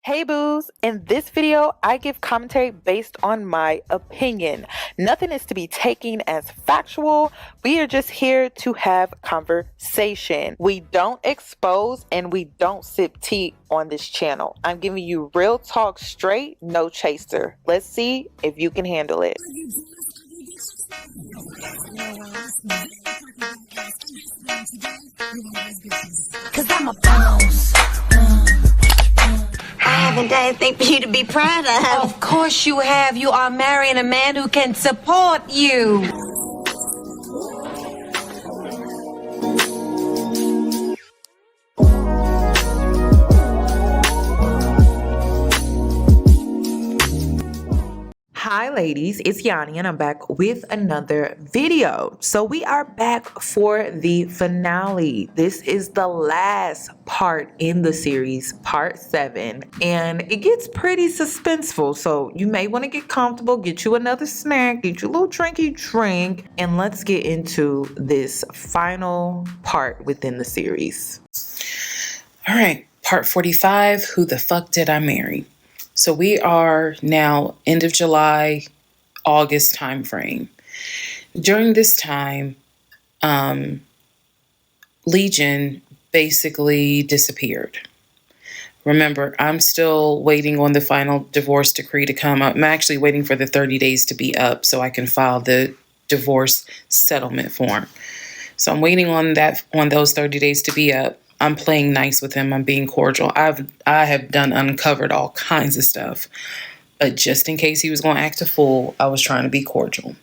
Hey boos, in this video, I give commentary based on my opinion. Nothing is to be taken as factual. We are just here to have conversation. We don't expose and we don't sip tea on this channel. I'm giving you real talk straight, no chaser. Let's see if you can handle it. Cause I'm a boss. I haven't done anything for you to be proud of. Of course you have. You are marrying a man who can support you. Hi ladies, it's Yoni and I'm back with another video. So we are back for the finale. This is the last part in the series, part 7, and it gets pretty suspenseful. So you may want to get comfortable, get you another snack, get you a little drinky drink, and let's get into this final part within the series. All right, part 45, Who the Fuck Did I Marry? So we are now end of July, August time frame. During this time, Legion basically disappeared. Remember, I'm still waiting on the final divorce decree to come up. I'm actually waiting for the 30 days to be up so I can file the divorce settlement form. So I'm waiting on those 30 days to be up. I'm playing nice with him. I'm being cordial. I have uncovered all kinds of stuff. But just in case he was going to act a fool, I was trying to be cordial.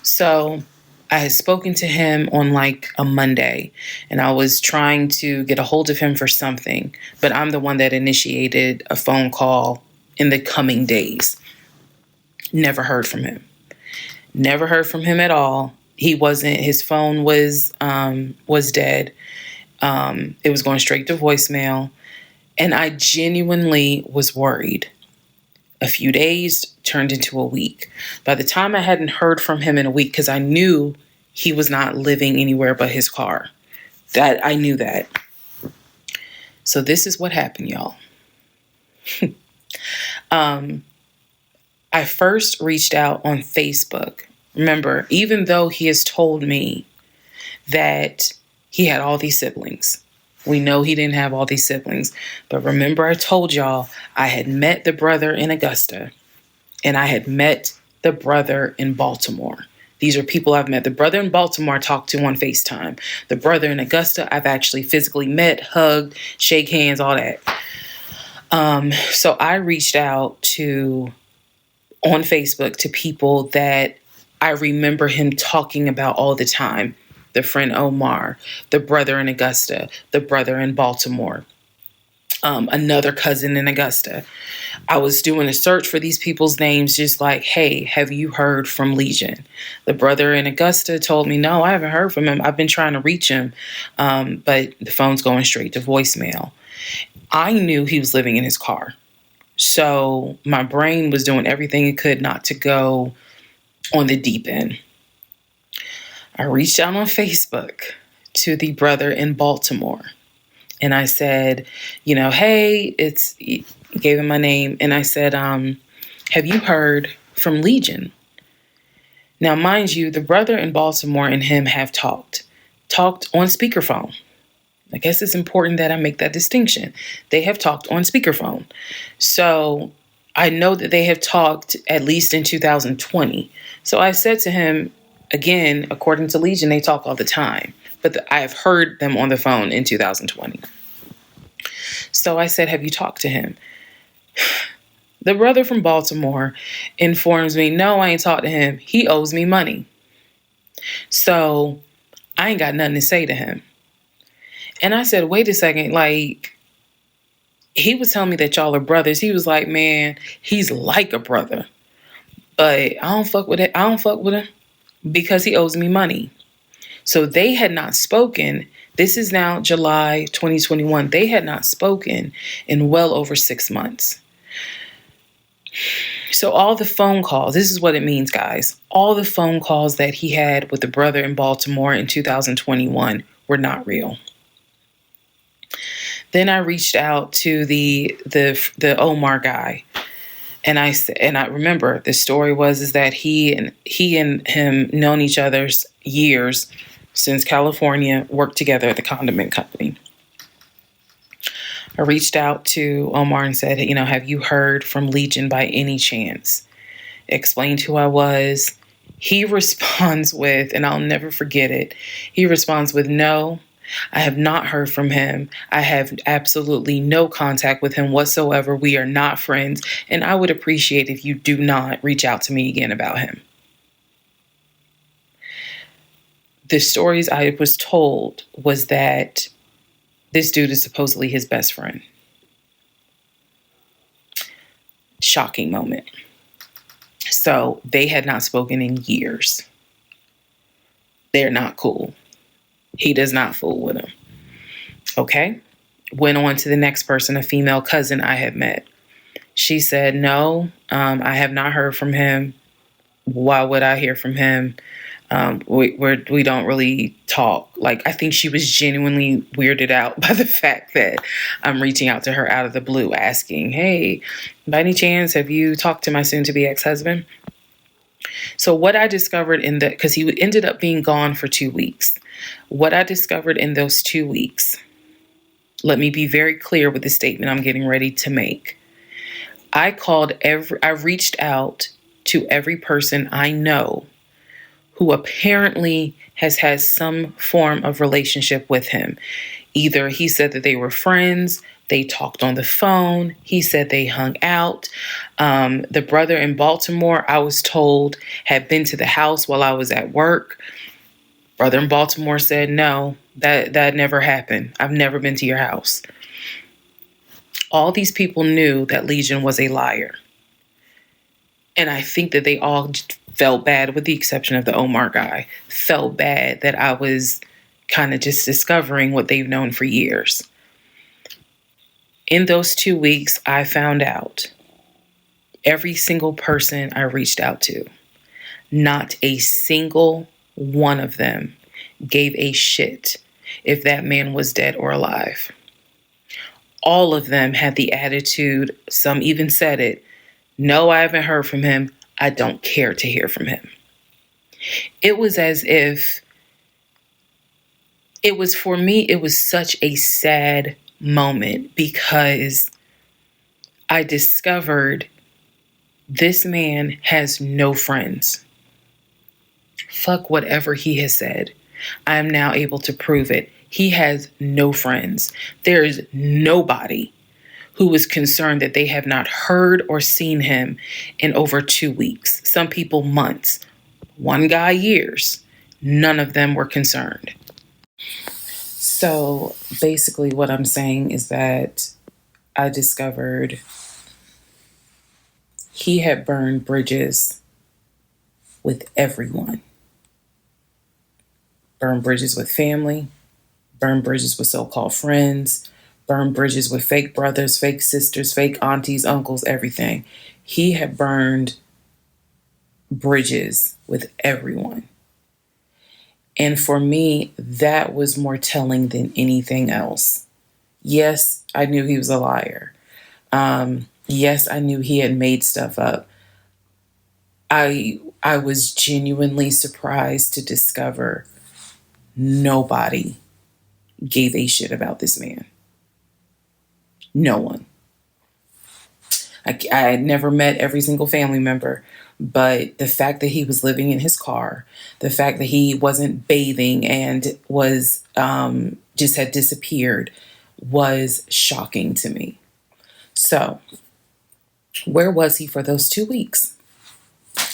So I had spoken to him on like a Monday, and I was trying to get a hold of him for something. But I'm the one that initiated a phone call in the coming days. Never heard from him. Never heard from him at all. His phone was dead. It was going straight to voicemail, and I genuinely was worried. A few days turned into a week. By the time I hadn't heard from him in a week, because I knew he was not living anywhere but his car. I knew that. So this is what happened, y'all. I first reached out on Facebook. Remember, even though he has told me that he had all these siblings. We know he didn't have all these siblings. But remember I told y'all I had met the brother in Augusta and I had met the brother in Baltimore. These are people I've met. The brother in Baltimore I talked to on FaceTime. The brother in Augusta I've actually physically met, hugged, shake hands, all that. So I reached out on Facebook to people that I remember him talking about all the time. The friend Omar, the brother in Augusta, the brother in Baltimore, another cousin in Augusta. I was doing a search for these people's names, just like, hey, have you heard from Legion? The brother in Augusta told me, no, I haven't heard from him. I've been trying to reach him, but the phone's going straight to voicemail. I knew he was living in his car. So my brain was doing everything it could not to go on the deep end. I reached out on Facebook to the brother in Baltimore and I said, hey, gave him my name. And I said, have you heard from Legion? Now, mind you, the brother in Baltimore and him have talked on speakerphone. I guess it's important that I make that distinction. They have talked on speakerphone. So I know that they have talked at least in 2020. So I said to him, again, according to Legion, they talk all the time, but I have heard them on the phone in 2020. So I said, have you talked to him? The brother from Baltimore informs me, no, I ain't talked to him. He owes me money. So I ain't got nothing to say to him. And I said, wait a second, he was telling me that y'all are brothers. He was like, man, he's like a brother, but I don't fuck with it. I don't fuck with him because he owes me money. So they had not spoken. This is now July 2021. They had not spoken in well over 6 months. So all the phone calls, this is what it means, guys. All the phone calls that he had with the brother in Baltimore in 2021 were not real. Then I reached out to the Omar guy. And I remember the story is that he and him known each other's years since California, worked together at the condiment company. I reached out to Omar and said, have you heard from Legion by any chance? Explained who I was. He responds with, and I'll never forget it, he responds with, no, I have not heard from him. I have absolutely no contact with him whatsoever. We are not friends, and I would appreciate if you do not reach out to me again about him. The stories I was told was that this dude is supposedly his best friend. Shocking moment. So they had not spoken in years. They're not cool. He does not fool with him. Okay. Went on to the next person, a female cousin I had met. She said, no, I have not heard from him. Why would I hear from him? We don't really talk. Like, I think she was genuinely weirded out by the fact that I'm reaching out to her out of the blue, asking, hey, by any chance, have you talked to my soon-to-be ex-husband? So what I discovered because he ended up being gone for 2 weeks. What I discovered in those 2 weeks, let me be very clear with the statement I'm getting ready to make. I reached out to every person I know who apparently has had some form of relationship with him. Either he said that they were friends, they talked on the phone, he said they hung out. The brother in Baltimore, I was told, had been to the house while I was at work. Brother in Baltimore said, no, that never happened. I've never been to your house. All these people knew that Legion was a liar. And I think that they all felt bad, with the exception of the Omar guy, felt bad that I was kind of just discovering what they've known for years. In those 2 weeks, I found out every single person I reached out to, not a single one of them gave a shit if that man was dead or alive. All of them had the attitude, some even said it, no, I haven't heard from him. I don't care to hear from him. It was as if for me, it was such a sad moment because I discovered this man has no friends. Fuck whatever he has said. I am now able to prove it. He has no friends. There is nobody who is concerned that they have not heard or seen him in over 2 weeks. Some people months. One guy years. None of them were concerned. So basically what I'm saying is that I discovered he had burned bridges with everyone. Burned bridges with family, burned bridges with so-called friends, burned bridges with fake brothers, fake sisters, fake aunties, uncles, everything. He had burned bridges with everyone. And for me, that was more telling than anything else. Yes, I knew he was a liar. Yes, I knew he had made stuff up. I was genuinely surprised to discover nobody gave a shit about this man. No one. I had never met every single family member, but the fact that he was living in his car, the fact that he wasn't bathing and was just had disappeared was shocking to me. So, where was he for those 2 weeks?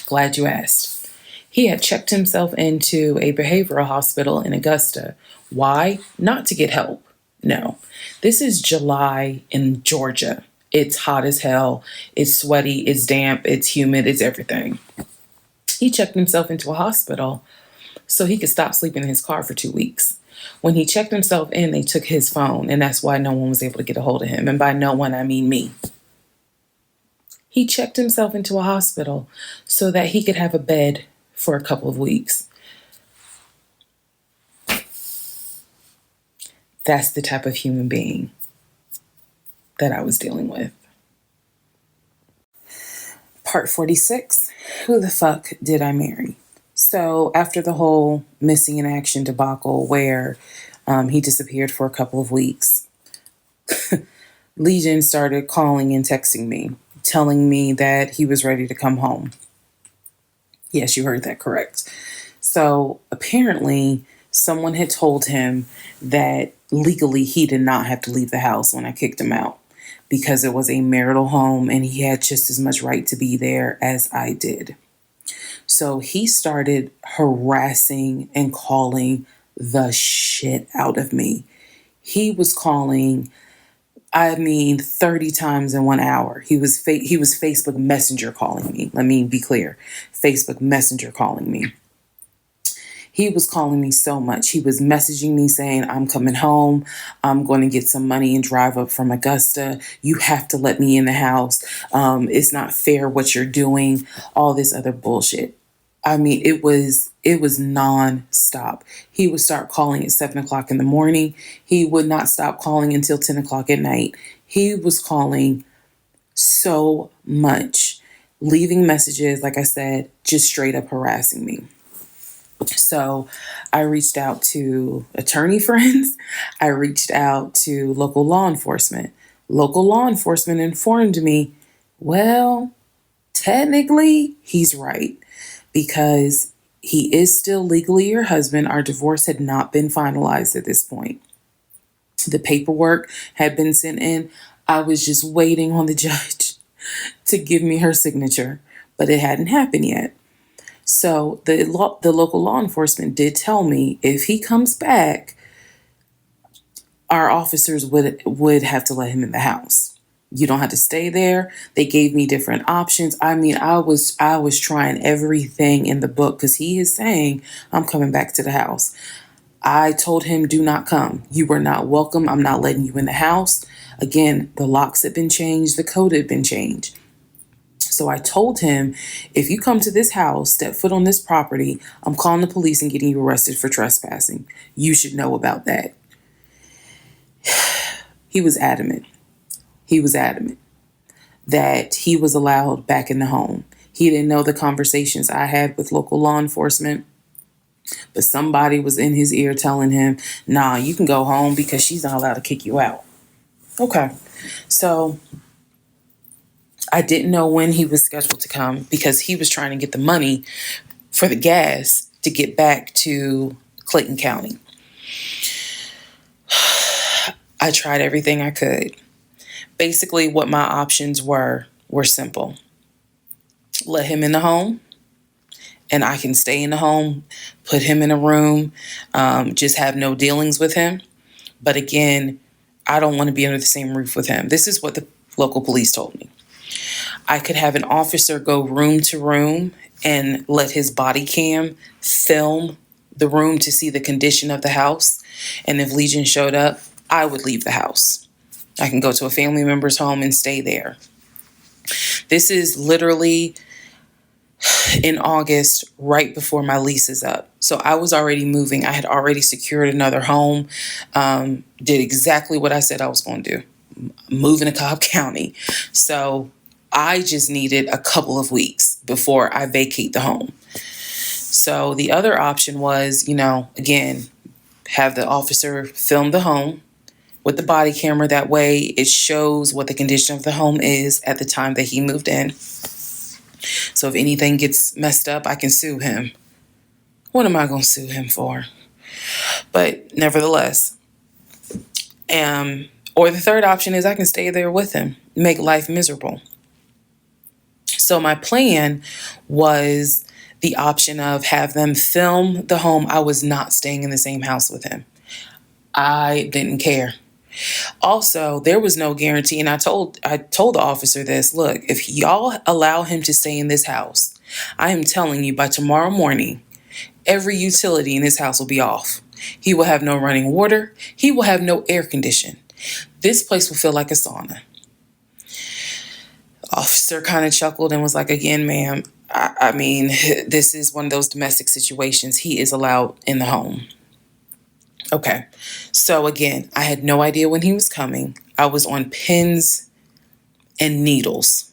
Glad you asked. He had checked himself into a behavioral hospital in Augusta. Why? Not to get help. No. This is July in Georgia. It's hot as hell. It's sweaty. It's damp. It's humid. It's everything. He checked himself into a hospital so he could stop sleeping in his car for 2 weeks. When he checked himself in, they took his phone, and that's why no one was able to get a hold of him. And by no one, I mean me. He checked himself into a hospital so that he could have a bed for a couple of weeks. That's the type of human being that I was dealing with. Part 46, who the fuck did I marry? So after the whole missing in action debacle where he disappeared for a couple of weeks, Legion started calling and texting me, telling me that he was ready to come home. Yes, you heard that correct. So apparently someone had told him that legally he did not have to leave the house when I kicked him out because it was a marital home and he had just as much right to be there as I did. So he started harassing and calling the shit out of me. He was calling, 30 times in 1 hour. He was Facebook Messenger calling me. Let me be clear. Facebook Messenger calling me. He was calling me so much. He was messaging me saying, I'm coming home. I'm going to get some money and drive up from Augusta. You have to let me in the house. It's not fair what you're doing. All this other bullshit. It was nonstop. He would start calling at 7 o'clock in the morning. He would not stop calling until 10 o'clock at night. He was calling so much, leaving messages, like I said, just straight up harassing me. So I reached out to attorney friends. I reached out to local law enforcement. Local law enforcement informed me, well, technically he's right because he is still legally your husband. Our divorce had not been finalized at this point. The paperwork had been sent in. I was just waiting on the judge to give me her signature, but it hadn't happened yet. So the local law enforcement did tell me if he comes back, our officers would have to let him in the house. You don't have to stay there. They gave me different options. I was trying everything in the book because he is saying, I'm coming back to the house. I told him, do not come. You were not welcome. I'm not letting you in the house. Again, the locks had been changed. The code had been changed. So I told him, if you come to this house, step foot on this property, I'm calling the police and getting you arrested for trespassing. You should know about that. He was adamant. He was adamant that he was allowed back in the home. He didn't know the conversations I had with local law enforcement, but somebody was in his ear telling him, nah, you can go home because she's not allowed to kick you out. Okay. So I didn't know when he was scheduled to come because he was trying to get the money for the gas to get back to Clayton County. I tried everything I could. Basically, what my options were simple. Let him in the home, and I can stay in the home, put him in a room, just have no dealings with him. But again, I don't want to be under the same roof with him. This is what the local police told me. I could have an officer go room to room and let his body cam film the room to see the condition of the house. And if Legion showed up, I would leave the house. I can go to a family member's home and stay there. This is literally in August, right before my lease is up. So I was already moving. I had already secured another home, did exactly what I said I was going to do, moving to Cobb County. So I just needed a couple of weeks before I vacate the home. So the other option was, again, have the officer film the home with the body camera. That way it shows what the condition of the home is at the time that he moved in. So if anything gets messed up, I can sue him. What am I going to sue him for? But nevertheless, or the third option is I can stay there with him, make life miserable. So my plan was the option of have them film the home. I was not staying in the same house with him. I didn't care. Also, there was no guarantee, and I told the officer this, look, if y'all allow him to stay in this house, I am telling you by tomorrow morning, every utility in this house will be off. He will have no running water. He will have no air condition. This place will feel like a sauna. The officer kind of chuckled and was like, again, ma'am, I mean, this is one of those domestic situations. He is allowed in the home. Okay. So again, I had no idea when he was coming. I was on pins and needles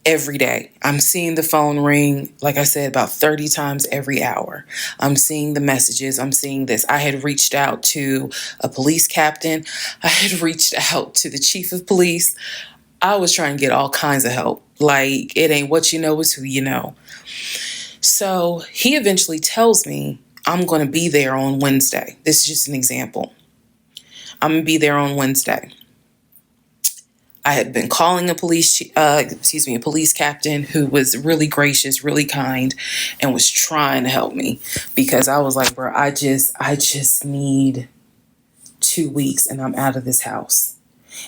every day. I'm seeing the phone ring, like I said, about 30 times every hour. I'm seeing the messages. I'm seeing this. I had reached out to a police captain. I had reached out to the chief of police. I was trying to get all kinds of help. Like, it ain't what you know, it's who you know. So he eventually tells me I'm going to be there on Wednesday. This is just an example. I'm going to be there on Wednesday. I had been calling a police captain who was really gracious, really kind, and was trying to help me because I was like, bro, I just need 2 weeks and I'm out of this house.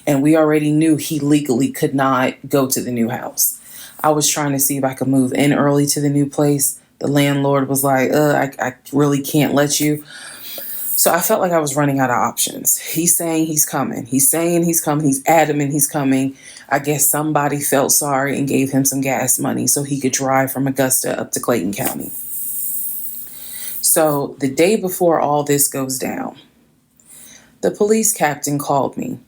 And we already knew he legally could not go to the new house. I was trying to see if I could move in early to the new place. The landlord was like, I really can't let you. So I felt like I was running out of options. He's saying he's coming. He's saying he's coming. He's adamant he's coming. I guess somebody felt sorry and gave him some gas money so he could drive from Augusta up to Clayton County. So the day before all this goes down, the police captain called me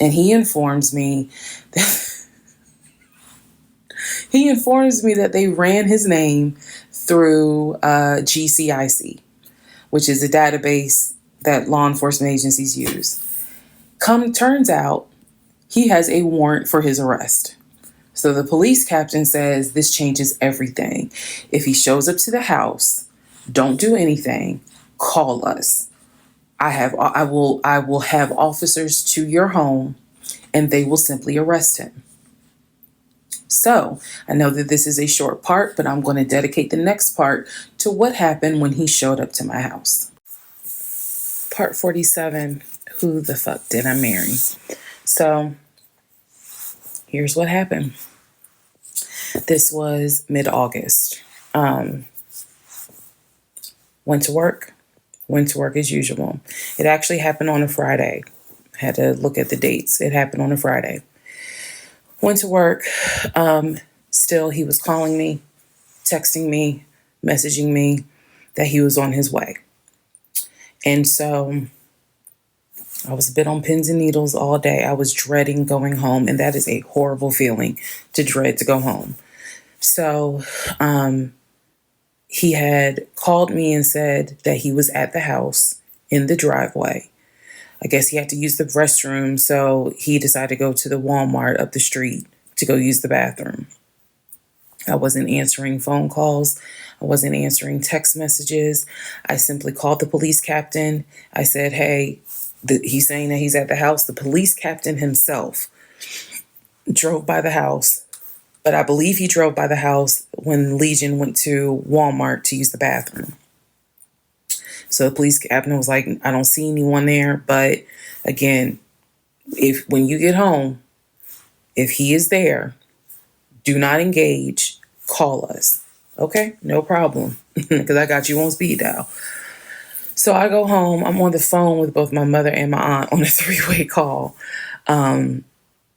and he informs me that they ran his name through GCIC, which is a database that law enforcement agencies use. Turns out he has a warrant for his arrest. So the police captain says this changes everything. If he shows up to the house, don't do anything, call us. I will have officers to your home and they will simply arrest him. So I know that this is a short part, but I'm going to dedicate the next part to what happened when he showed up to my house. Part 47, who the fuck did I marry? So here's what happened. This was mid-August. Went to work as usual. It actually happened on a Friday. I had to look at the dates. It happened on a Friday. Went to work. Still, he was calling me, texting me, messaging me that he was on his way. And so I was a bit on pins and needles all day. I was dreading going home, and that is a horrible feeling to dread to go home. So he had called me and said that he was at the house in the driveway. I guess he had to use the restroom, so he decided to go to the Walmart up the street to go use the bathroom. I wasn't answering phone calls. I wasn't answering text messages. I simply called the police captain. I said, hey, he's saying that he's at the house. The police captain himself drove by the house, but I believe he drove by the house when Legion went to Walmart to use the bathroom. So the police captain was like, I don't see anyone there. But again, when you get home, if he is there, do not engage, call us. Okay, no problem, because I got you on speed dial. So I go home. I'm on the phone with both my mother and my aunt on a 3-way call.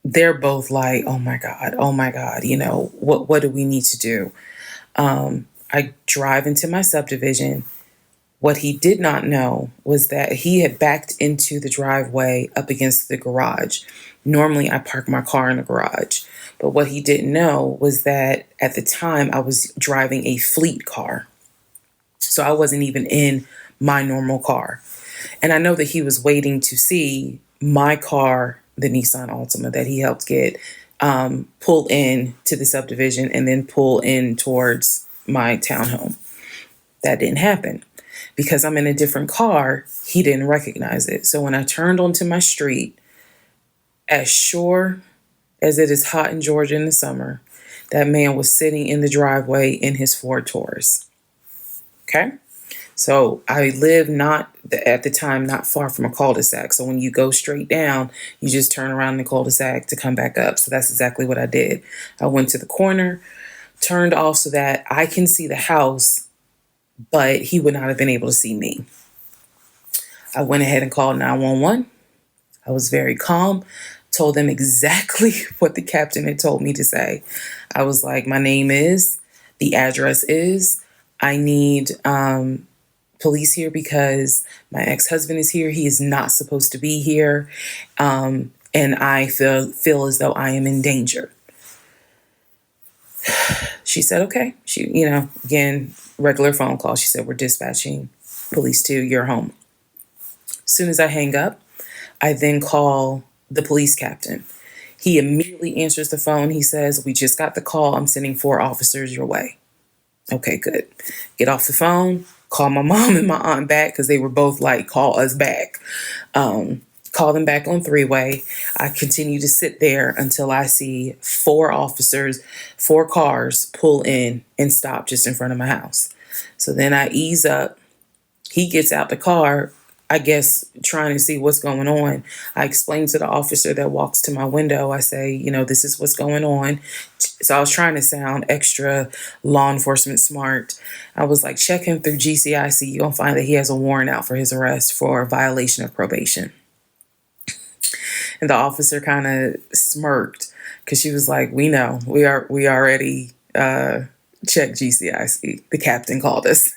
They're both like, oh my God, you know, what do we need to do? I drive into my subdivision. What he did not know was that he had backed into the driveway up against the garage. Normally, I park my car in the garage. But what he didn't know was that at the time, I was driving a fleet car. So I wasn't even in my normal car. And I know that he was waiting to see my car, the Nissan Altima that he helped get, pull in to the subdivision and then pull in towards my townhome. That didn't happen. Because I'm in a different car, he didn't recognize it. So when I turned onto my street, as sure as it is hot in Georgia in the summer, that man was sitting in the driveway in his Ford Taurus. Okay? So I live at the time, not far from a cul-de-sac. So when you go straight down, you just turn around the cul-de-sac to come back up. So that's exactly what I did. I went to the corner, turned off so that I can see the house, but he would not have been able to see me. I went ahead and called 911. I was very calm, told them exactly what the captain had told me to say. I was like, my name is, the address is, I need police here because my ex-husband is here. He is not supposed to be here. And I feel as though I am in danger. She said, okay. She, again, regular phone call. She said, we're dispatching police to your home. As soon as I hang up, I then call the police captain. He immediately answers the phone. He says, we just got the call. I'm sending 4 officers your way. Okay, good. Get off the phone. Call my mom and my aunt back because they were both like, call us back. Call them back on 3-way. I continue to sit there until I see 4 officers, 4 cars pull in and stop just in front of my house. So then I ease up. He gets out the car, I guess, trying to see what's going on. I explain to the officer that walks to my window. I say, this is what's going on. So I was trying to sound extra law enforcement smart. I was like, check him through GCIC. You're going to find that he has a warrant out for his arrest for a violation of probation. And the officer kind of smirked because she was like, we know, we already checked GCIC. The captain called us.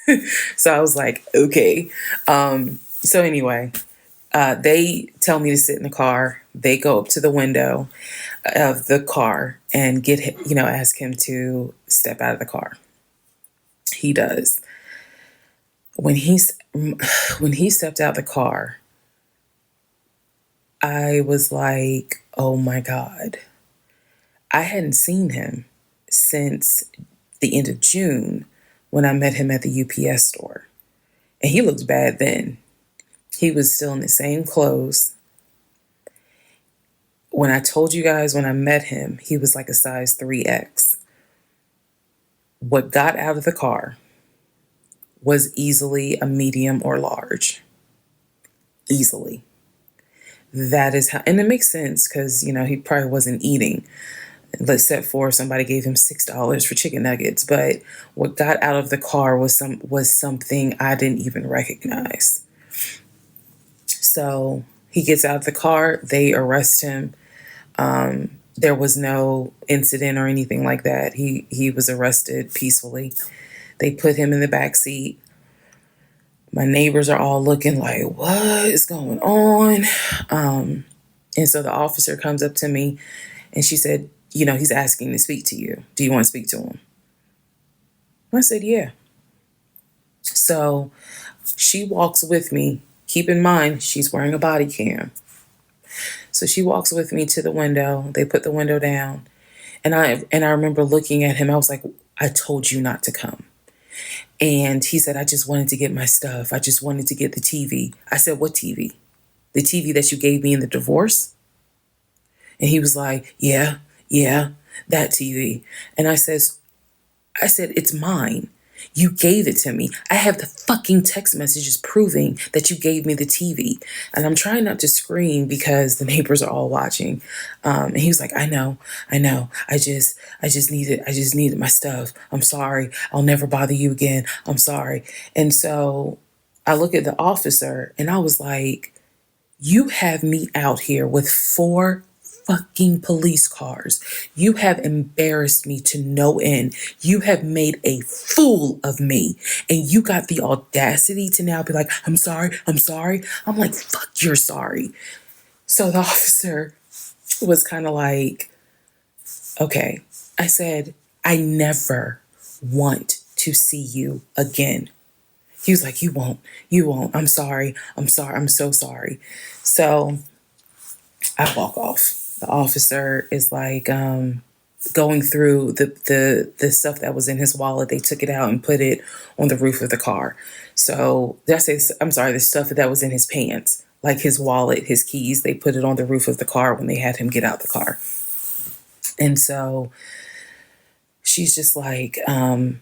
So I was like, okay. So anyway, they tell me to sit in the car. They go up to the window of the car and get him, ask him to step out of the car. He does. When he stepped out the car, I was like, oh my God. I hadn't seen him since the end of June when I met him at the UPS store. And he looked bad then. He was still in the same clothes. When I told you guys when I met him, he was like a size 3X. What got out of the car was easily a medium or large. Easily. That is how, and it makes sense because, he probably wasn't eating. Except for somebody gave him $6 for chicken nuggets. But what got out of the car was something I didn't even recognize. So he gets out of the car. They arrest him. There was no incident or anything like that. He was arrested peacefully. They put him in the back seat. My neighbors are all looking like, what is going on? And so the officer comes up to me and she said, he's asking to speak to you. Do you want to speak to him? I said, yeah. So she walks with me. Keep in mind, she's wearing a body cam. So she walks with me to the window. They put the window down. And I remember looking at him. I was like, I told you not to come. And he said, I just wanted to get my stuff. I just wanted to get the TV. I said, what TV? The TV that you gave me in the divorce? And he was like, yeah, that TV. And I said, it's mine. You gave it to me. I have the fucking text messages proving that you gave me the TV. And I'm trying not to scream because the neighbors are all watching. And he was like, I know. I just needed my stuff. I'm sorry. I'll never bother you again. I'm sorry. And so I look at the officer and I was like, you have me out here with 4 fucking police cars. You have embarrassed me to no end. You have made a fool of me. And you got the audacity to now be like, I'm sorry. I'm like, fuck, you're sorry. So the officer was kind of like, okay. I said, I never want to see you again. He was like, you won't. I'm sorry. I'm so sorry. So I walk off. The officer is like going through the stuff that was in his wallet. They took it out and put it on the roof of the car. So the stuff that was in his pants, like his wallet, his keys, they put it on the roof of the car when they had him get out the car. And so she's just like, I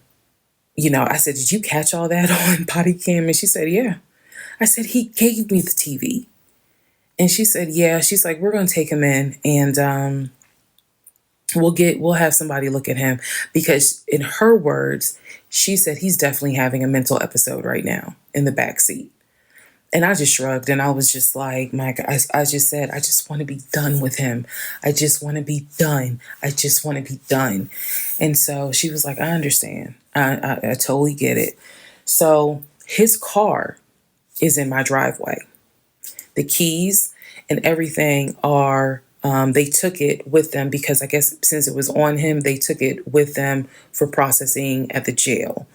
said, did you catch all that on body cam? And she said, yeah. I said, he gave me the TV. And she said, yeah. She's like, we're going to take him in and we'll have somebody look at him, because in her words, she said he's definitely having a mental episode right now in the back seat. And I just shrugged and I was just like, Mike, I just said, I just want to be done with him. I just want to be done. And so she was like, I understand. I totally get it. So His car is in my driveway. The keys and everything are, they took it with them because I guess since it was on him, they took it with them for processing at the jail.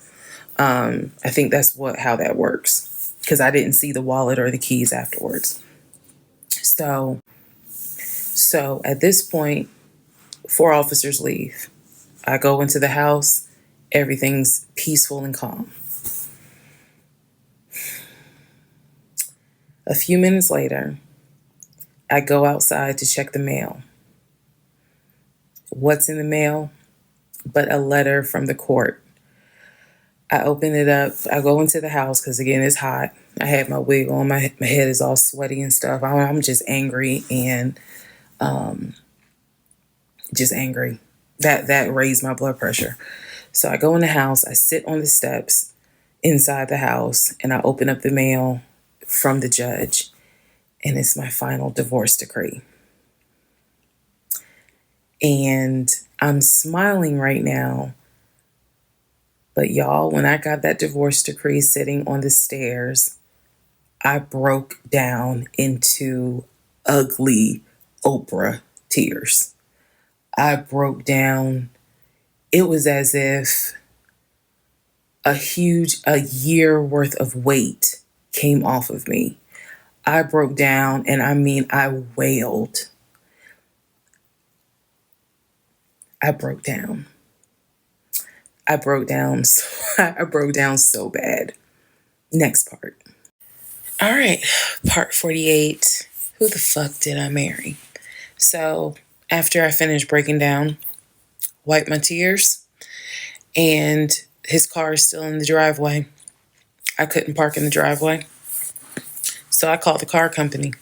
I think that's how that works, because I didn't see the wallet or the keys afterwards. So at this point, 4 officers leave. I go into the house. Everything's peaceful and calm. A few minutes later, I go outside to check the mail. What's in the mail but a letter from the court? I open it up. I go into the house because, again, it's hot. I had my wig on. My head is all sweaty and stuff. I'm just angry and just angry. That raised my blood pressure. So I go in the house. I sit on the steps inside the house and I open up the mail from the judge. And it's my final divorce decree. And I'm smiling right now. But y'all, when I got that divorce decree sitting on the stairs, I broke down into ugly Oprah tears. I broke down. It was as if a year worth of weight came off of me. I broke down, and I mean, I wailed. I broke down. I broke down so bad. Next part. All right, part 48. Who the fuck did I marry? So after I finished breaking down, wiped my tears, and his car is still in the driveway. I couldn't park in the driveway. So I called the car company.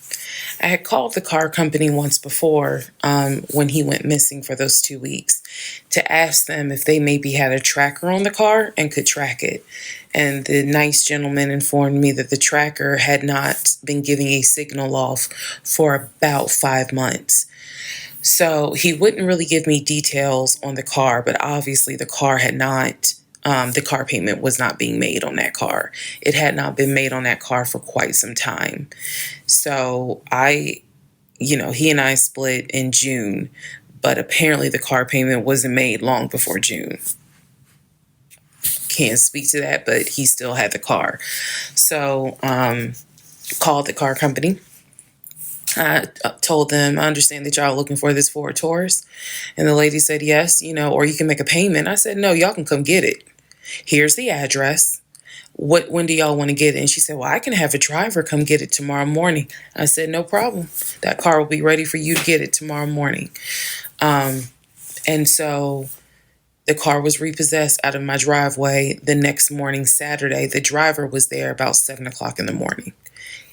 I had called the car company once before when he went missing for those 2 weeks to ask them if they maybe had a tracker on the car and could track it. And the nice gentleman informed me that the tracker had not been giving a signal off for about 5 months. So he wouldn't really give me details on the car, but obviously the car had not, the car payment was not being made on that car. It had not been made on that car for quite some time. So he and I split in June, but apparently the car payment wasn't made long before June. Can't speak to that, but he still had the car. So, called the car company. I told them, I understand that y'all are looking for this Ford Taurus. And the lady said, yes, or you can make a payment. I said, no, y'all can come get it. Here's the address. When do y'all want to get it? And she said, well, I can have a driver come get it tomorrow morning. I said, no problem. That car will be ready for you to get it tomorrow morning. And so the car was repossessed out of my driveway the next morning, Saturday. The driver was there about 7 o'clock in the morning.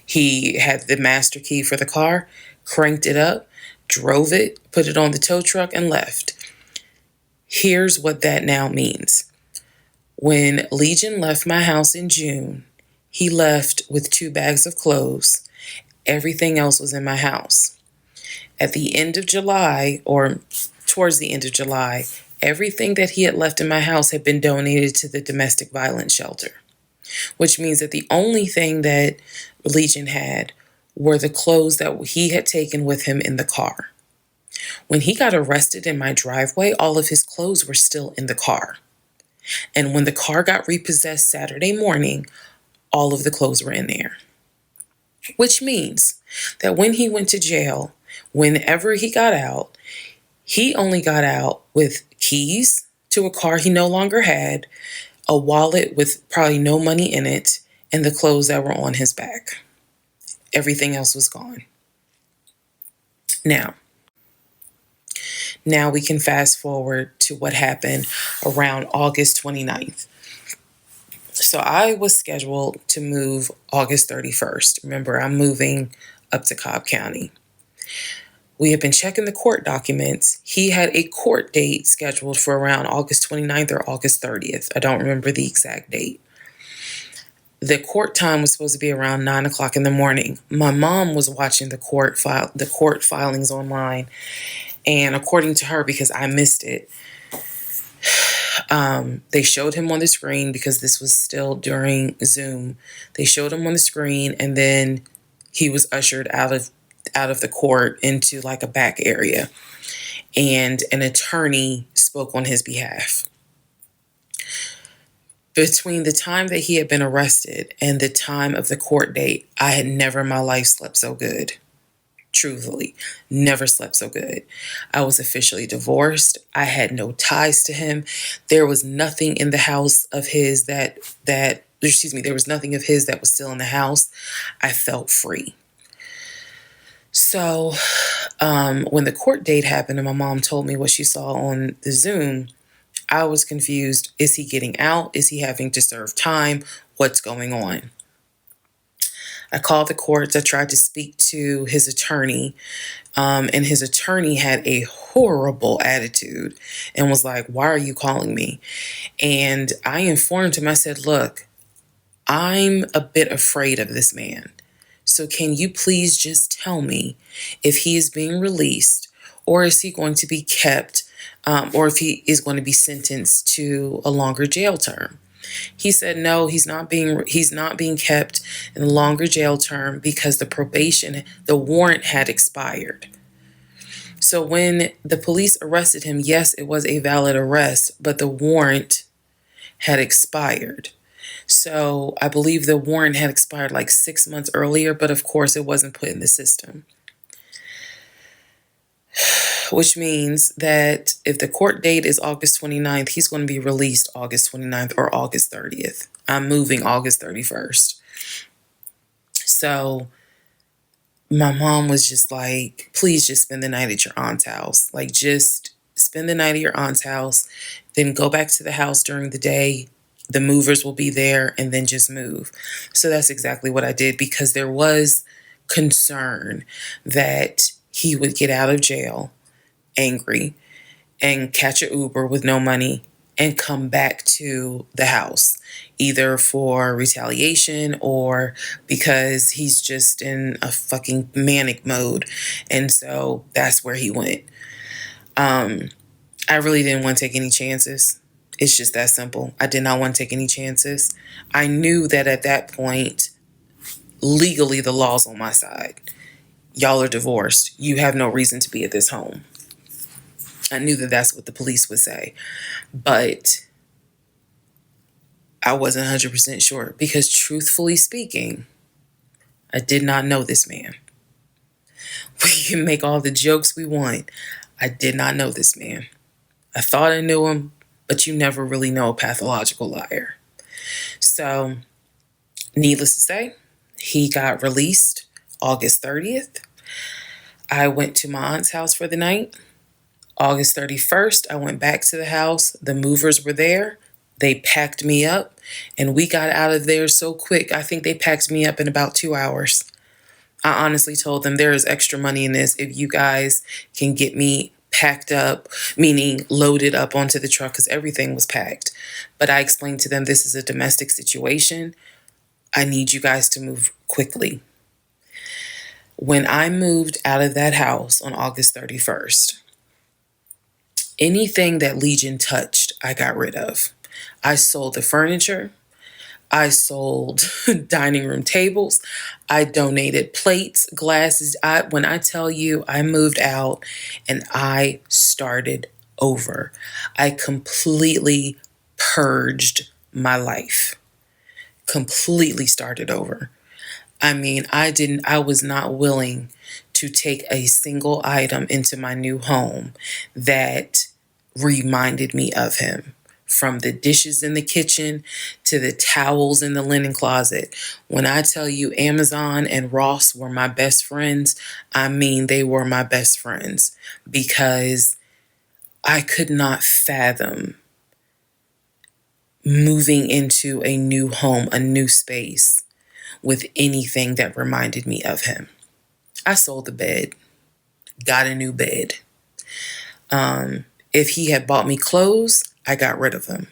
He had the master key for the car, cranked it up, drove it, put it on the tow truck, and left. Here's what that now means. When Legion left my house in June, he left with 2 bags of clothes. Everything else was in my house. At the end of July, or towards the end of July, everything that he had left in my house had been donated to the domestic violence shelter, which means that the only thing that Legion had were the clothes that he had taken with him in the car. When he got arrested in my driveway, all of his clothes were still in the car. And when the car got repossessed Saturday morning, all of the clothes were in there. Which means that when he went to jail, whenever he got out, he only got out with keys to a car he no longer had, a wallet with probably no money in it, and the clothes that were on his back. Everything else was gone. Now we can fast forward to what happened around August 29th. So I was scheduled to move August 31st. Remember, I'm moving up to Cobb County. We had been checking the court documents. He had a court date scheduled for around August 29th or August 30th. I don't remember the exact date. The court time was supposed to be around 9 o'clock in the morning. My mom was watching the court filings online. And according to her, because I missed it, They showed him on the screen because this was still during Zoom. They showed him on the screen, and then he was ushered out of the court into like a back area, and an attorney spoke on his behalf. Between the time that he had been arrested and the time of the court date, I had never in my life slept so good. Truthfully, never slept so good. I was officially divorced. I had no ties to him. There was nothing in the house of his there was nothing of his that was still in the house. I felt free. So when the court date happened and my mom told me what she saw on the Zoom, I was confused. Is he getting out? Is he having to serve time? What's going on? I called the courts. I tried to speak to his attorney, and his attorney had a horrible attitude and was like, "Why are you calling me?" And I informed him, I said, "Look, I'm a bit afraid of this man. So can you please just tell me if he is being released, or is he going to be kept, or if he is going to be sentenced to a longer jail term?" He said, "No, he's not being kept in a longer jail term because the warrant had expired." So when the police arrested him, yes, it was a valid arrest, but the warrant had expired. So I believe the warrant had expired like 6 months earlier, but of course it wasn't put in the system. Which means that if the court date is August 29th, he's going to be released August 29th or August 30th. I'm moving August 31st. So my mom was just like, "Please just spend the night at your aunt's house. Like, just spend the night at your aunt's house, then go back to the house during the day. The movers will be there, and then just move." So that's exactly what I did, because there was concern that he would get out of jail angry and catch an Uber with no money and come back to the house, either for retaliation or because he's just in a fucking manic mode. And so that's where he went. I really didn't want to take any chances. It's just that simple. I did not want to take any chances. I knew that at that point, legally, the law's on my side. Y'all are divorced. You have no reason to be at this home. I knew that that's what the police would say. But I wasn't 100% sure, because truthfully speaking, I did not know this man. We can make all the jokes we want. I did not know this man. I thought I knew him, but you never really know a pathological liar. So, needless to say, he got released August 30th. I went to my aunt's house for the night. August 31st, I went back to the house. The movers were there. They packed me up, and we got out of there so quick. I think they packed me up in about 2 hours. I honestly told them, there is extra money in this if you guys can get me packed up, meaning loaded up onto the truck, because everything was packed. But I explained to them, this is a domestic situation. I need you guys to move quickly. When I moved out of that house on August 31st, anything that Legion touched, I got rid of. I sold the furniture. I sold dining room tables. I donated plates, glasses. When I tell you, I moved out and I started over. I completely purged my life. Completely started over. I mean, I was not willing to take a single item into my new home that reminded me of him. From the dishes in the kitchen to the towels in the linen closet. When I tell you Amazon and Ross were my best friends, I mean they were my best friends, because I could not fathom moving into a new home, a new space, with anything that reminded me of him. I sold the bed, got a new bed. If he had bought me clothes, I got rid of them.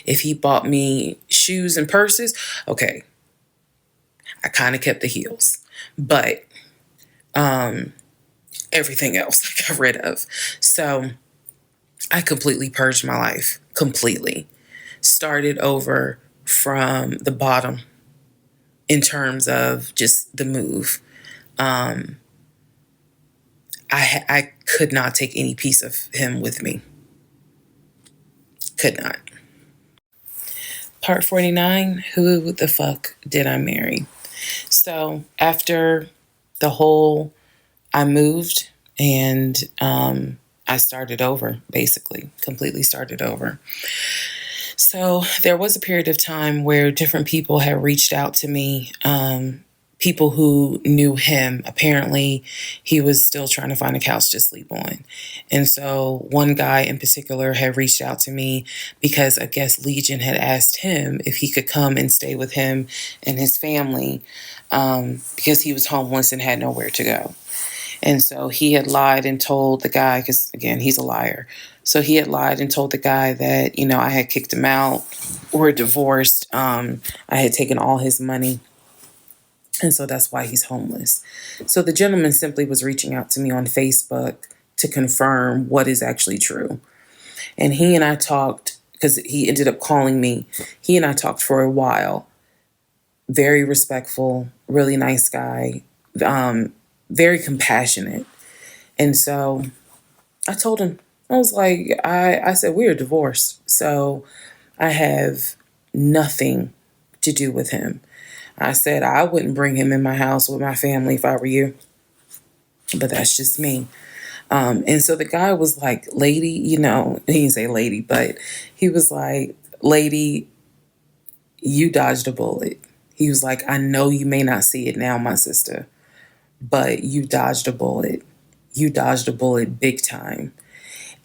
If he bought me shoes and purses, okay, I kind of kept the heels. But everything else I got rid of. So I completely purged my life. completely. Started over from the bottom in terms of just the move. I could not take any piece of him with me. Could not. Part 49, who the fuck did I marry? So after the whole, I moved and I started over, basically, completely started over. So there was a period of time where different people had reached out to me, people who knew him. Apparently, he was still trying to find a couch to sleep on. And so one guy in particular had reached out to me because I guess Legion had asked him if he could come and stay with him and his family because he was homeless and had nowhere to go. And so he had lied and told the guy, because again, he's a liar. So he had lied and told the guy that, I had kicked him out. We're divorced. I had taken all his money. And so that's why he's homeless. So the gentleman simply was reaching out to me on Facebook to confirm what is actually true. And he and I talked, because he ended up calling me. He and I talked for a while. Very respectful, really nice guy. Very compassionate. And so I told him, I was like, I said, we are divorced. So I have nothing to do with him. I said, I wouldn't bring him in my house with my family if I were you. But that's just me. And so the guy was like, lady, he didn't say lady, but he was like, lady, you dodged a bullet. He was like, I know you may not see it now, my sister, but you dodged a bullet. You dodged a bullet big time.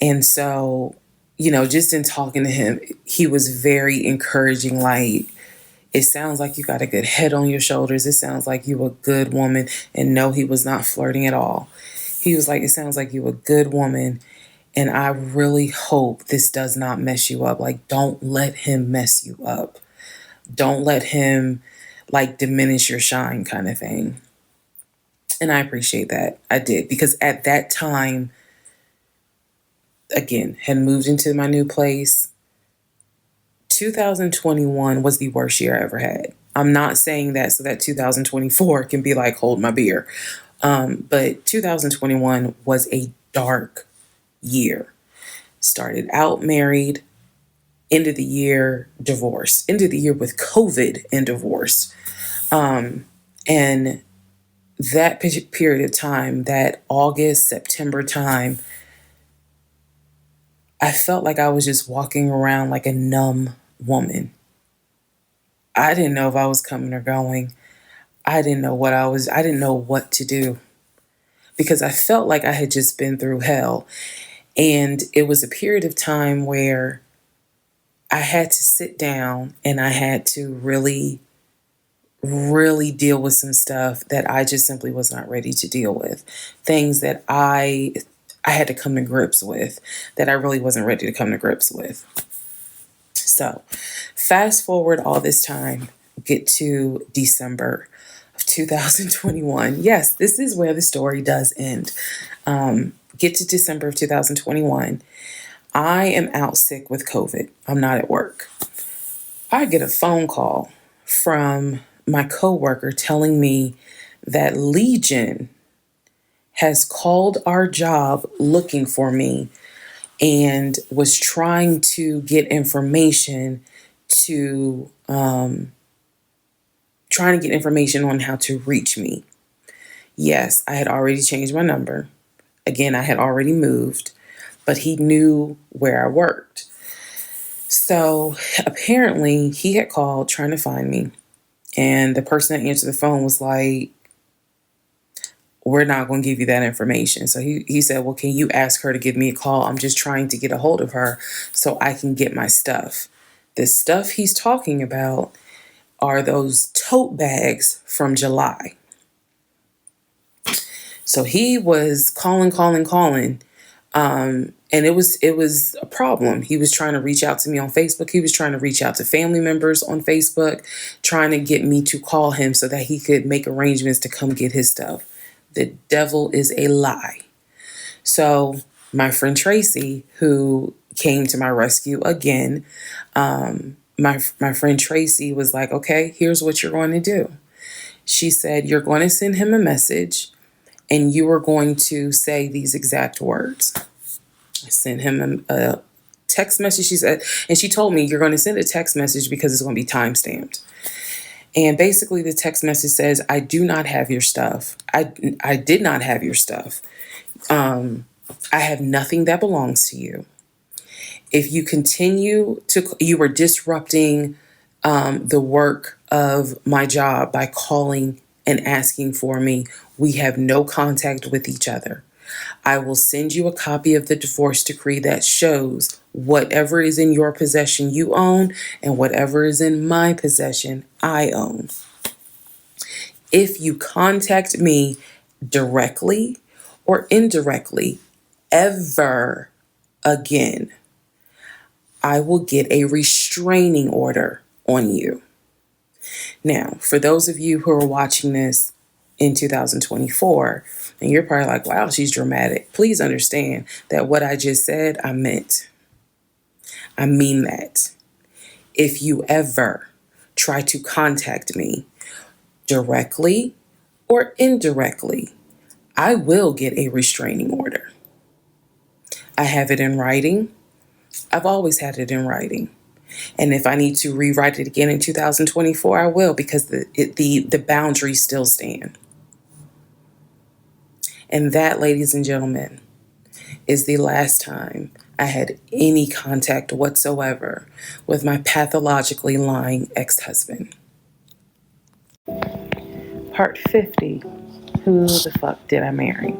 And so, just in talking to him, he was very encouraging. Like, it sounds like you got a good head on your shoulders. It sounds like you a good woman. And no, he was not flirting at all. He was like, it sounds like you a good woman. And I really hope this does not mess you up. Like, don't let him mess you up. Don't let him diminish your shine kind of thing. And I appreciate that. I did. Because at that time, again, had moved into my new place. 2021 was the worst year I ever had. I'm not saying that so that 2024 can be like, hold my beer. But 2021 was a dark year. Started out married, end of the year divorced, end of the year with COVID and divorce. And that period of time, that August, September time, I felt like I was just walking around like a numb woman. I didn't know if I was coming or going. I didn't know what to do because I felt like I had just been through hell. And it was a period of time where I had to sit down and I had to really deal with some stuff that I just simply was not ready to deal with. Things that I had to come to grips with that I really wasn't ready to come to grips with. So fast forward all this time, get to December of 2021. Yes, this is where the story does end. Get to December of 2021. I am out sick with COVID. I'm not at work. I get a phone call from my coworker telling me that Legion has called our job looking for me and was trying to get information on how to reach me. Yes, I had already changed my number. Again, I had already moved, but he knew where I worked. So apparently he had called trying to find me. And the person that answered the phone was like, we're not going to give you that information. So he said, well, can you ask her to give me a call? I'm just trying to get a hold of her so I can get my stuff. The stuff he's talking about are those tote bags from July. So he was calling. And it was a problem. He was trying to reach out to me on Facebook. He was trying to reach out to family members on Facebook, trying to get me to call him so that he could make arrangements to come get his stuff. The devil is a lie. So my friend Tracy, who came to my rescue again. My friend Tracy was like, okay, here's what you're going to do. She said, you're going to send him a message and you are going to say these exact words. I sent him a text message, she said, and she told me, you're going to send a text message because it's going to be time-stamped. And basically the text message says, I do not have your stuff. I did not have your stuff. I have nothing that belongs to you. If you continue to, you are disrupting the work of my job by calling and asking for me. We have no contact with each other. I will send you a copy of the divorce decree that shows whatever is in your possession you own and whatever is in my possession I own. If you contact me directly or indirectly ever again, I will get a restraining order on you. Now, for those of you who are watching this in 2024, and you're probably like, wow, she's dramatic. Please understand that what I just said, I meant. I mean that. If you ever try to contact me directly or indirectly, I will get a restraining order. I have it in writing. I've always had it in writing. And if I need to rewrite it again in 2024, I will, because the boundaries still stand. And that, ladies and gentlemen, is the last time I had any contact whatsoever with my pathologically lying ex-husband. Part 50. Who the fuck did I marry?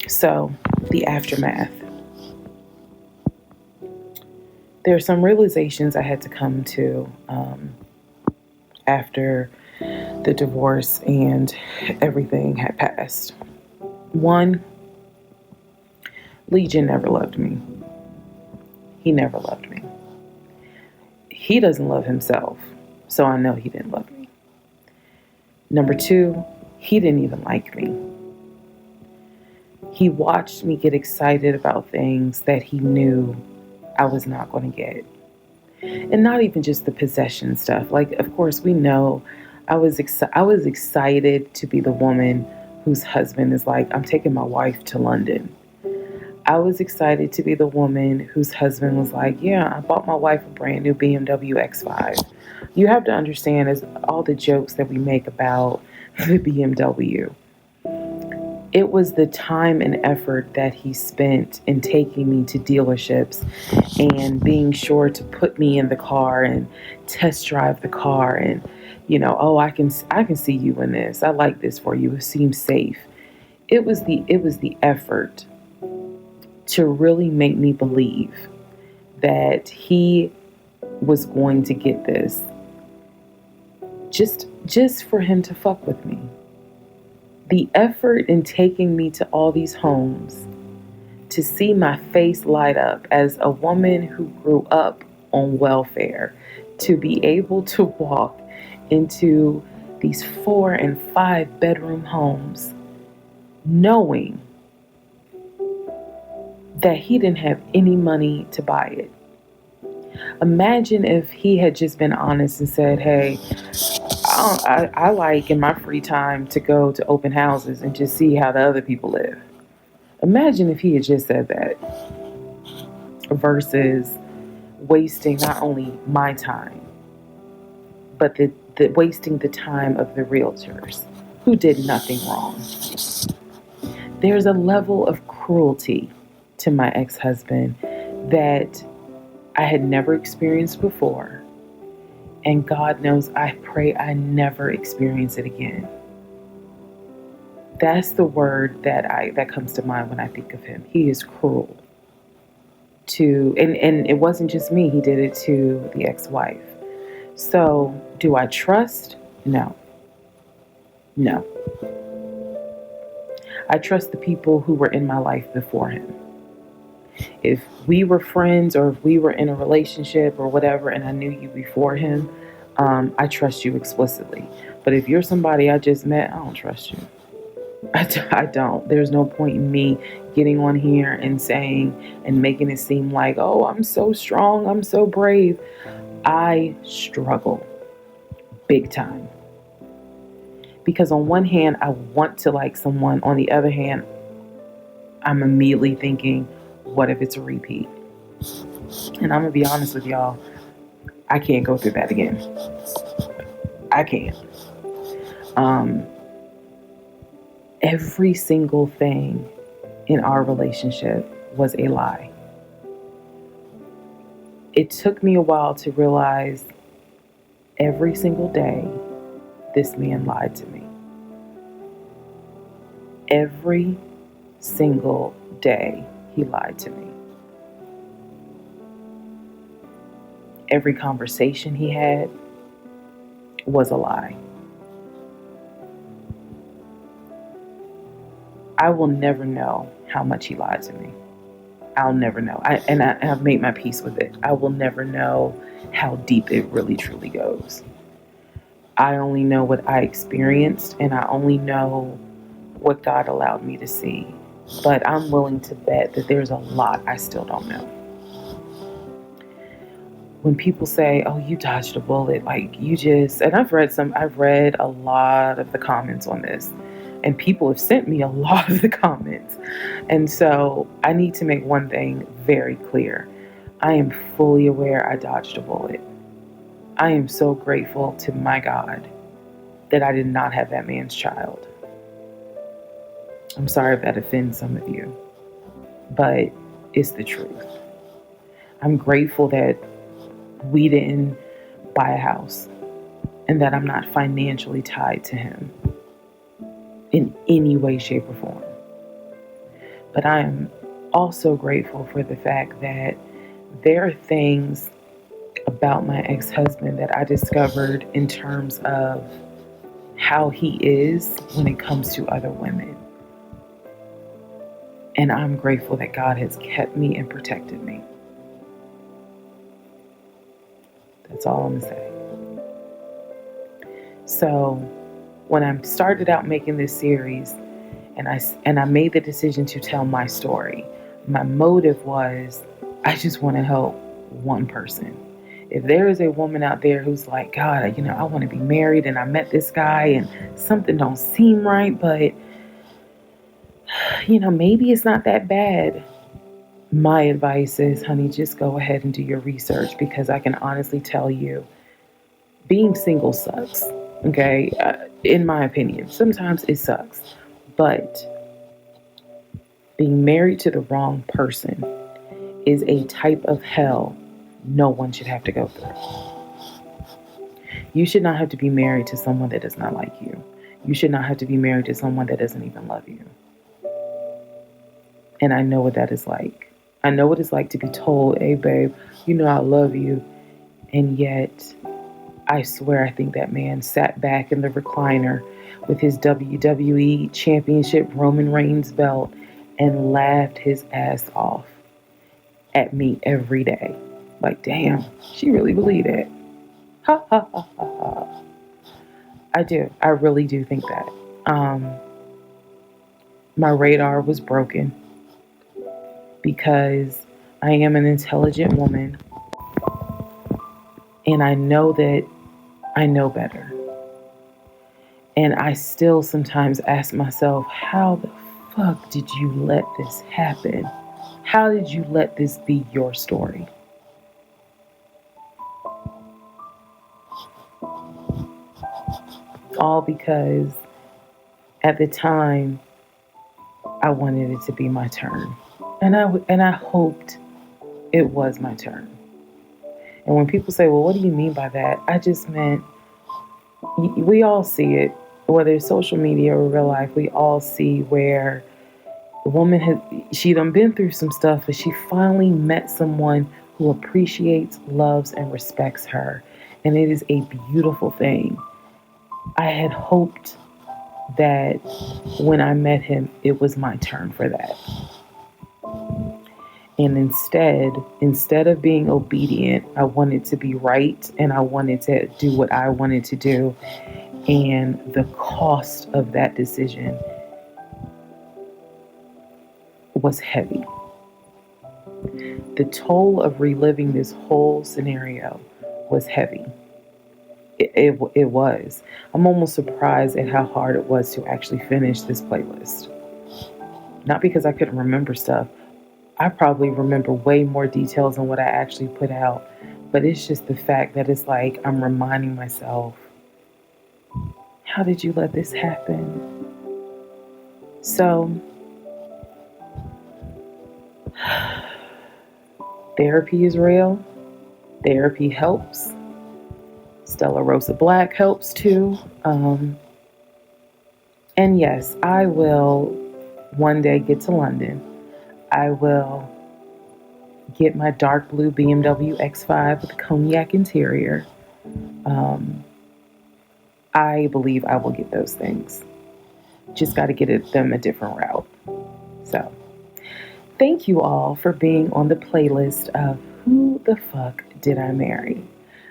So, the aftermath. There are some realizations I had to come to after the divorce and everything had passed. One, Legion never loved me. He never loved me. He doesn't love himself, so I know he didn't love me. Number two, he didn't even like me. He watched me get excited about things that he knew I was not going to get. And not even just the possession stuff. Like, of course, we know I was excited to be the woman whose husband is like, I'm taking my wife to London. I was excited to be the woman whose husband was like, yeah, I bought my wife a brand new BMW X5. You have to understand, as all the jokes that we make about the BMW, it was the time and effort that he spent in taking me to dealerships and being sure to put me in the car and test drive the car and, you know, oh, I can see you in this. I like this for you. It seems safe. It was the effort to really make me believe that he was going to get this just for him to fuck with me. The effort in taking me to all these homes, to see my face light up as a woman who grew up on welfare, to be able to walk into these 4 and 5 bedroom homes, knowing that he didn't have any money to buy it. Imagine if he had just been honest and said, hey, I like in my free time to go to open houses and just see how the other people live. Imagine if he had just said that versus wasting not only my time, but the wasting the time of the realtors who did nothing wrong. There's a level of cruelty to my ex-husband that I had never experienced before. And God knows, I pray I never experience it again. That's the word that comes to mind when I think of him. He is cruel. And it wasn't just me, he did it to the ex-wife. So, do I trust? No. No. I trust the people who were in my life before him. If we were friends or if we were in a relationship or whatever and I knew you before him, I trust you explicitly. But if you're somebody I just met, I don't trust you. I don't. There's no point in me getting on here and saying and making it seem like, oh, I'm so strong, I'm so brave. I struggle big time. Because on one hand, I want to like someone. On the other hand, I'm immediately thinking, what if it's a repeat? And I'm going to be honest with y'all, I can't go through that again. I can't. Every single thing in our relationship was a lie. It took me a while to realize every single day this man lied to me. Every single day he lied to me. Every conversation he had was a lie. I will never know how much he lied to me. I'll never know. I've made my peace with it. I will never know how deep it really truly goes. I only know what I experienced, and I only know what God allowed me to see. But I'm willing to bet that there's a lot I still don't know. When people say, oh, you dodged a bullet, like you just, and I've read a lot of the comments on this, and people have sent me a lot of the comments. And so I need to make one thing very clear. I am fully aware I dodged a bullet. I am so grateful to my God that I did not have that man's child. I'm sorry if that offends some of you, but it's the truth. I'm grateful that we didn't buy a house and that I'm not financially tied to him in any way, shape, or form. But I am also grateful for the fact that there are things about my ex-husband that I discovered in terms of how he is when it comes to other women. And I'm grateful that God has kept me and protected me. That's all I'm going to say. So when I started out making this series and I made the decision to tell my story, my motive was I just want to help one person. If there is a woman out there who's like, God, I want to be married and I met this guy and something don't seem right, but maybe it's not that bad. My advice is, honey, just go ahead and do your research, because I can honestly tell you, being single sucks. Okay. In my opinion, sometimes it sucks, but being married to the wrong person is a type of hell no one should have to go through. You should not have to be married to someone that does not like you. You should not have to be married to someone that doesn't even love you. And I know what that is like. I know what it's like to be told, hey, babe, I love you. And yet, I swear, I think that man sat back in the recliner with his WWE Championship Roman Reigns belt and laughed his ass off at me every day. Like, damn, she really believed it. Ha, ha, ha, ha, ha. I do. I really do think that. My radar was broken because I am an intelligent woman, and I know that I know better. And I still sometimes ask myself, how the fuck did you let this happen? How did you let this be your story? All because at the time I wanted it to be my turn. And I hoped it was my turn. And when people say, well, what do you mean by that? I just meant, we all see it, whether it's social media or real life, we all see where the woman she done been through some stuff, but she finally met someone who appreciates, loves, and respects her. And it is a beautiful thing. I had hoped that when I met him, it was my turn for that. And instead of being obedient, I wanted to be right, and I wanted to do what I wanted to do. And the cost of that decision was heavy. The toll of reliving this whole scenario was heavy. It was. I'm almost surprised at how hard it was to actually finish this playlist. Not because I couldn't remember stuff. I probably remember way more details than what I actually put out. But it's just the fact that it's like I'm reminding myself, how did you let this happen? So, therapy is real. Therapy helps. Stella Rosa Black helps too. And yes, I will one day get to London. I will get my dark blue BMW X5 with a cognac interior. I believe I will get those things. Just got to get them a different route. So, thank you all for being on the playlist of Who the Fuck Did I Marry?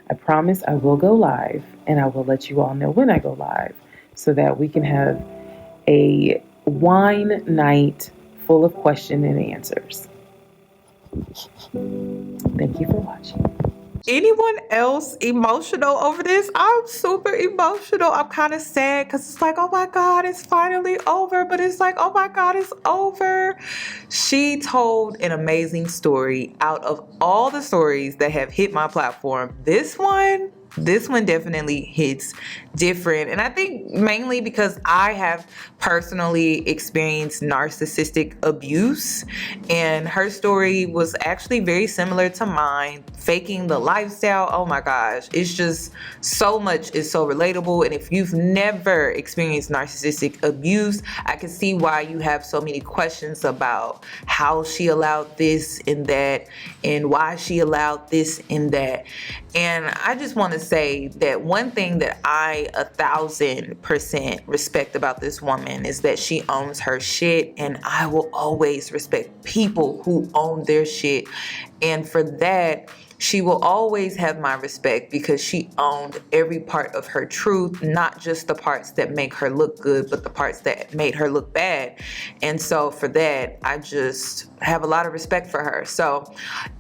I promise I will go live, and I will let you all know when I go live so that we can have a wine night full of question and answers. Thank you for watching. Anyone else emotional over this? I'm super emotional. I'm kind of sad because it's like, oh my God, it's finally over. But it's like, oh my God, it's over. She told an amazing story. Out of all the stories that have hit my platform, this one definitely hits different. And I think mainly because I have personally experienced narcissistic abuse, and her story was actually very similar to mine. Faking the lifestyle, oh my gosh, it's just so much is so relatable. And if you've never experienced narcissistic abuse, I can see why you have so many questions about how she allowed this and that, and why she allowed this and that. And I just want to say that one thing that I 1,000% respect about this woman is that she owns her shit, and I will always respect people who own their shit. And for that, she will always have my respect because she owned every part of her truth, not just the parts that make her look good, but the parts that made her look bad. And so for that, I just have a lot of respect for her. So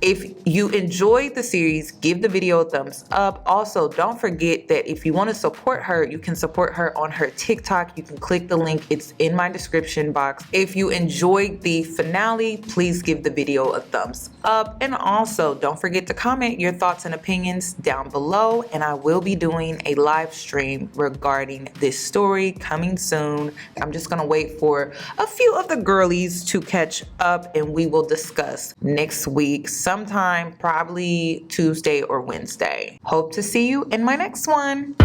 if you enjoyed the series, give the video a thumbs up. Also, don't forget that if you want to support her, you can support her on her TikTok. You can click the link. It's in my description box. If you enjoyed the finale, please give the video a thumbs up. And also, don't forget to comment your thoughts and opinions down below. And I will be doing a live stream regarding this story coming soon. I'm just going to wait for a few of the girlies to catch up, and we will discuss next week, sometime probably Tuesday or Wednesday. Hope to see you in my next one.